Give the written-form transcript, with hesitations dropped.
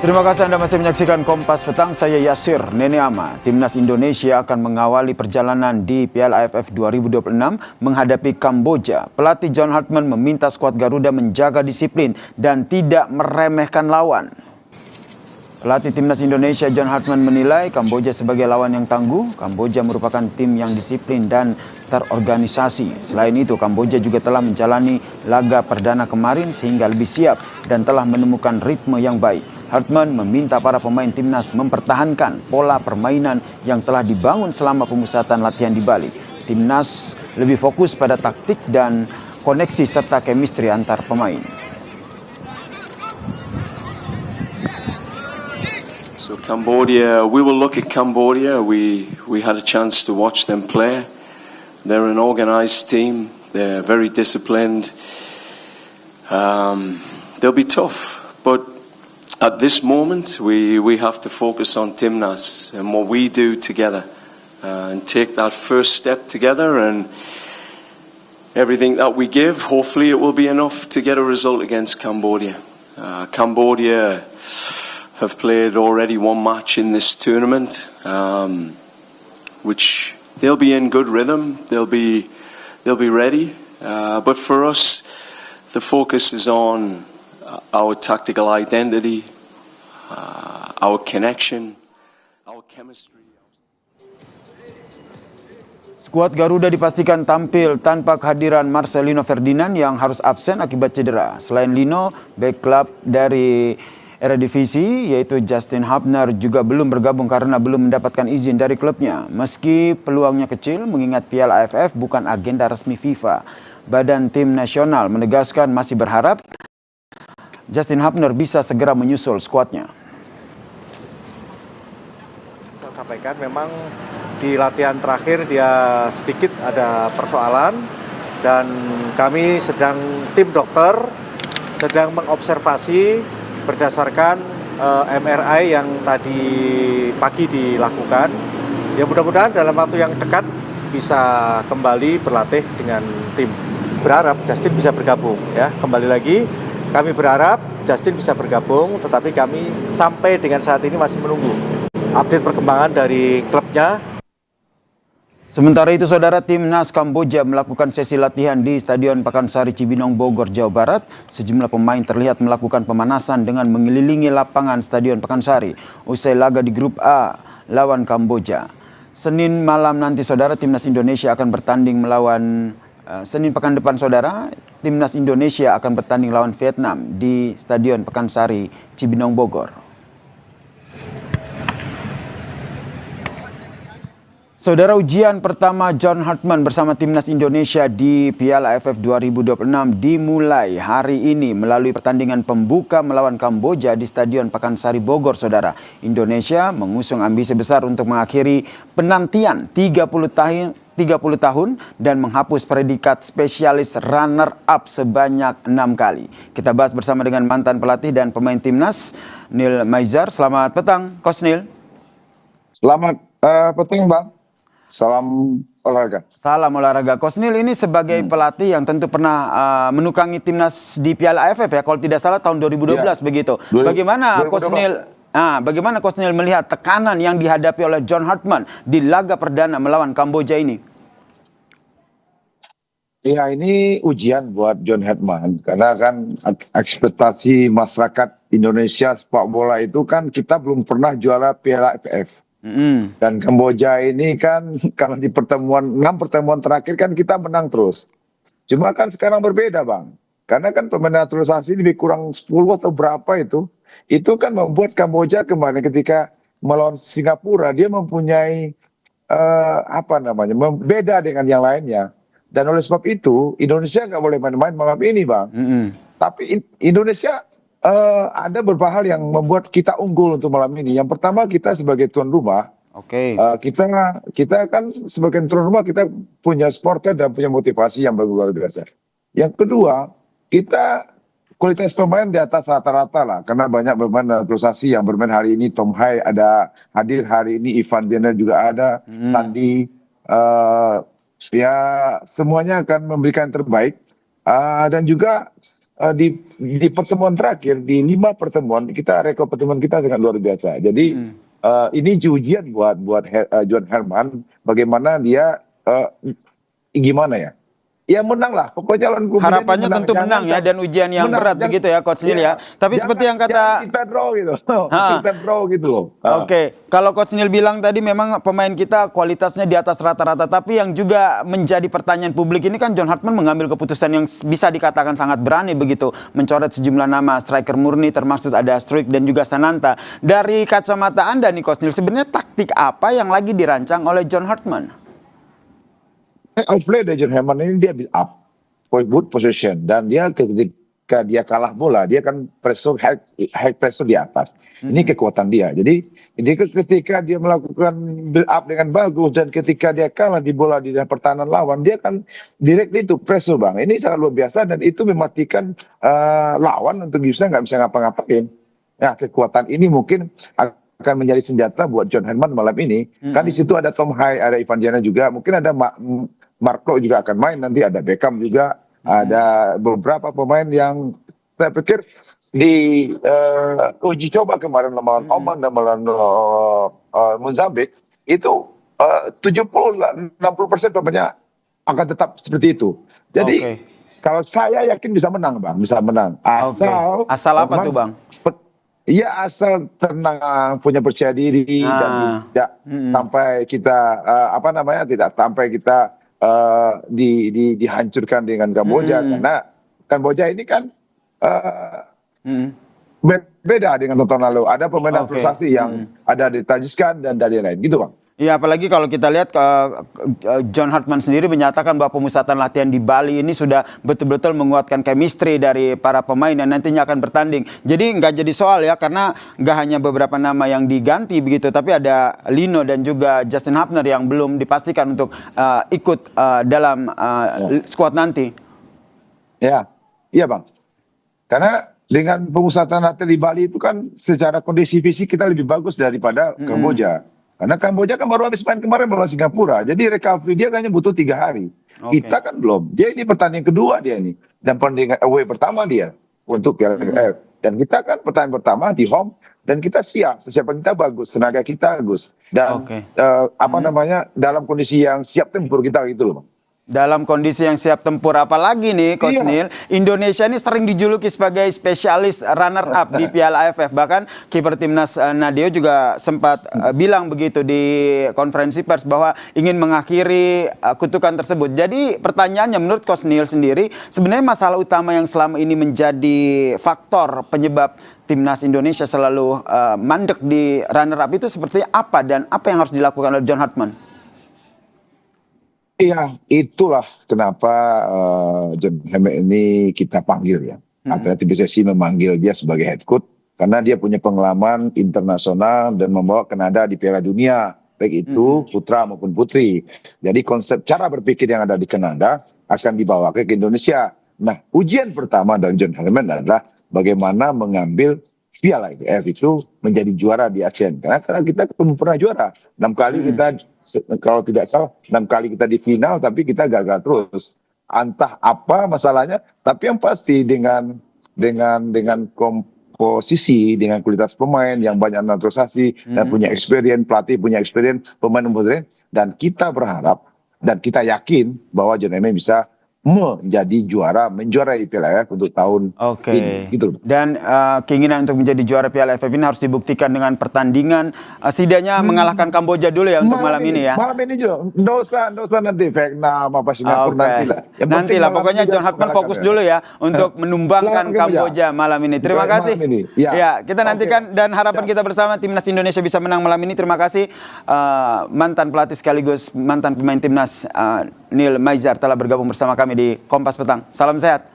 Terima kasih Anda masih menyaksikan Kompas Petang, saya Yasir Neneama. Timnas Indonesia akan mengawali perjalanan di Piala AFF 2026 menghadapi Kamboja. Pelatih John Hartman meminta skuad Garuda menjaga disiplin dan tidak meremehkan lawan. Pelatih Timnas Indonesia John Hartman menilai Kamboja sebagai lawan yang tangguh. Kamboja merupakan tim yang disiplin dan terorganisasi. Selain itu, Kamboja juga telah menjalani laga perdana kemarin sehingga lebih siap dan telah menemukan ritme yang baik. Hartman meminta para pemain timnas mempertahankan pola permainan yang telah dibangun selama pemusatan latihan di Bali. Timnas lebih fokus pada taktik dan koneksi serta chemistry antar pemain. So Cambodia, we will look at Cambodia. We had a chance to watch them play. They're an organized team. They're very disciplined. They'll be tough, but at this moment, we have to focus on Timnas and what we do together, and take that first step together, and everything that we give, hopefully it will be enough to get a result against Cambodia. Cambodia have played already one match in this tournament, which they'll be in good rhythm. They'll be ready, but for us, the focus is on our tactical identity, our connection, our chemistry. Skuad Garuda dipastikan tampil tanpa kehadiran Marcelino Ferdinand yang harus absen akibat cedera. Selain Lino, bek klub dari Eredivisie yaitu Justin Hubner juga belum bergabung karena belum mendapatkan izin dari klubnya. Meski peluangnya kecil mengingat Piala AFF bukan agenda resmi FIFA. Badan tim nasional menegaskan masih berharap Justin Hubner bisa segera menyusul skuadnya. Saya sampaikan memang di latihan terakhir dia sedikit ada persoalan dan kami tim dokter sedang mengobservasi berdasarkan MRI yang tadi pagi dilakukan. Ya mudah-mudahan dalam waktu yang dekat bisa kembali berlatih dengan tim. Berharap Justin bisa bergabung ya. Kembali lagi kami berharap Justin bisa bergabung, tetapi kami sampai dengan saat ini masih menunggu update perkembangan dari klubnya. Sementara itu, saudara, timnas Kamboja melakukan sesi latihan di Stadion Pakansari Cibinong, Bogor, Jawa Barat. Sejumlah pemain terlihat melakukan pemanasan dengan mengelilingi lapangan Stadion Pakansari usai laga di grup A lawan Kamboja. Senin malam nanti, saudara, timnas Indonesia akan bertanding melawan Senin pekan depan, saudara, timnas Indonesia akan bertanding lawan Vietnam di Stadion Pakansari Cibinong, Bogor. Saudara, ujian pertama John Hartman bersama timnas Indonesia di Piala AFF 2026 dimulai hari ini melalui pertandingan pembuka melawan Kamboja di Stadion Pakansari Bogor, saudara. Indonesia mengusung ambisi besar untuk mengakhiri penantian 30 tahun dan menghapus predikat spesialis runner-up sebanyak 6 kali. Kita bahas bersama dengan mantan pelatih dan pemain timnas, Nil Maizar. Selamat petang, Coach Nil. Selamat petang, Bang. Salam olahraga. Salam olahraga. Coach Nil ini sebagai pelatih yang tentu pernah menukangi timnas di Piala AFF ya, kalau tidak salah tahun 2012 begitu. Bagaimana Coach Nil? Bagaimana Coach Nil melihat tekanan yang dihadapi oleh John Hartman di laga perdana melawan Kamboja ini? Ya, ini ujian buat John Hartman karena kan ekspektasi masyarakat Indonesia sepak bola itu kan kita belum pernah juara Piala AFF. Dan Kamboja ini kan kalau di 6 pertemuan terakhir kan kita menang terus. Cuma kan sekarang berbeda, Bang. Karena kan pemain naturalisasi lebih kurang 10 atau berapa itu. Itu kan membuat Kamboja kemarin ketika melawan Singapura dia mempunyai beda dengan yang lainnya. Dan oleh sebab itu Indonesia nggak boleh main-main malam ini, Bang. Tapi Indonesia ada beberapa hal yang membuat kita unggul untuk malam ini. Yang pertama, kita sebagai tuan rumah, kita kan sebagai tuan rumah kita punya supporter dan punya motivasi yang luar biasa. Yang kedua, kita kualitas pemain di atas rata-rata lah, karena banyak pemain naturalisasi yang bermain hari ini. Tom Hai ada hadir hari ini, Ivan Biener juga ada, Sandi, ya semuanya akan memberikan yang terbaik. Dan juga di pertemuan terakhir di 5 pertemuan rekor pertemuan kita sangat luar biasa. Jadi ini ujian buat John Herman bagaimana dia gimana ya? Ya menang lah, pokoknya lawan Klub Medan Harapannya tentu menang ya, dan ujian yang berat begitu ya Coach Neil ya. Tapi seperti yang kata kita draw gitu, kita draw gitu loh. Oke, kalau Coach Neil bilang tadi memang pemain kita kualitasnya di atas rata-rata, tapi yang juga menjadi pertanyaan publik ini kan John Hartman mengambil keputusan yang bisa dikatakan sangat berani begitu, mencoret sejumlah nama striker murni termasuk ada Struijk dan juga Sananta. Dari kacamata Anda nih Coach Neil, sebenarnya taktik apa yang lagi dirancang oleh John Hartman? Outplay dari John Herman ini dia build up good possession, dan dia ketika dia kalah bola dia kan pressure high pressure di atas. Ini kekuatan dia. Jadi ketika dia melakukan build up dengan bagus dan ketika dia kalah di bola di dalam pertahanan lawan, dia kan direct itu pressure bang. Ini sangat luar biasa dan itu mematikan lawan untuk nggak bisa ngapa-ngapain. Nah kekuatan ini mungkin akan menjadi senjata buat John Herman malam ini. Kan di situ ada Tom Hai, ada Ivan Jana juga, mungkin ada Marco juga akan main, nanti ada Beckham juga, ada beberapa pemain yang saya pikir di uji coba kemarin melawan Oman dan melawan Mozambik itu 70-60% pemainnya akan tetap seperti itu. Jadi kalau saya yakin bisa menang bang, bisa menang. Asal apa tuh bang? Iya asal tenang, punya percaya diri dan tidak sampai kita tidak sampai kita dihancurkan dengan Kamboja, karena Kamboja ini kan beda dengan tahun lalu. Ada pemain naturalisasi yang ada di Tajikistan dan dari lain gitu bang. Ya apalagi kalau kita lihat John Hartman sendiri menyatakan bahwa pemusatan latihan di Bali ini sudah betul-betul menguatkan chemistry dari para pemain yang nantinya akan bertanding. Jadi nggak jadi soal ya, karena nggak hanya beberapa nama yang diganti begitu, tapi ada Lino dan juga Justin Hapner yang belum dipastikan untuk ikut dalam skuad nanti. Ya, iya bang. Karena dengan pemusatan latihan di Bali itu kan secara kondisi fisik kita lebih bagus daripada Kamboja. Karena Kamboja kan baru habis main kemarin melawan Singapura. Jadi recovery dia kayaknya butuh 3 hari. Kita kan belum. Dia ini pertandingan kedua dia ini. Dan pertandingan away pertama dia untuk Piala AFF. Dan kita kan pertandingan pertama di home. Dan kita siap. Persiapan kita bagus. Tenaga kita bagus. Dan dalam kondisi yang siap tempur kita gitu loh. Dalam kondisi yang siap tempur, apalagi nih Coach Neil, Indonesia ini sering dijuluki sebagai spesialis runner up di Piala AFF. Bahkan kiper timnas Nadeo juga sempat bilang begitu di konferensi pers bahwa ingin mengakhiri kutukan tersebut. Jadi pertanyaannya menurut Coach Neil sendiri, sebenarnya masalah utama yang selama ini menjadi faktor penyebab timnas Indonesia selalu mandek di runner up itu seperti apa, dan apa yang harus dilakukan oleh John Hartman? Iya, itulah kenapa John Herman ini kita panggil ya. Atletik PSSI memanggil dia sebagai head coach karena dia punya pengalaman internasional dan membawa Kanada di Piala Dunia, baik itu putra maupun putri. Jadi konsep cara berpikir yang ada di Kanada akan dibawa ke Indonesia. Nah, ujian pertama dari John Herman adalah bagaimana mengambil Piala AFF itu menjadi juara di ASEAN. Karena kita belum pernah juara. 6 kali kita, kalau tidak salah, 6 kali kita di final, tapi kita gagal terus. Entah apa masalahnya, tapi yang pasti dengan komposisi, dengan kualitas pemain yang banyak naturalisasi, dan punya experience, pelatih punya experience, pemain modern, dan kita berharap, dan kita yakin bahwa John Herman bisa menjuarai Piala AFF untuk tahun ini gitu. Dan keinginan untuk menjadi juara Piala AFF ini harus dibuktikan dengan pertandingan setidaknya mengalahkan Kamboja dulu ya untuk malam ini ya. Malam ini juga. Nggak usah nanti Vietnam apa Singapura nantilah. Pokoknya John Hartman fokus dulu ya untuk menumbangkan Kamboja malam ini. Terima kasih. Ya, kita nantikan dan harapan kita bersama timnas Indonesia bisa menang malam ini. Terima kasih mantan pelatih sekaligus mantan pemain timnas Neil Maizar telah bergabung bersama kami di Kompas Petang. Salam sehat.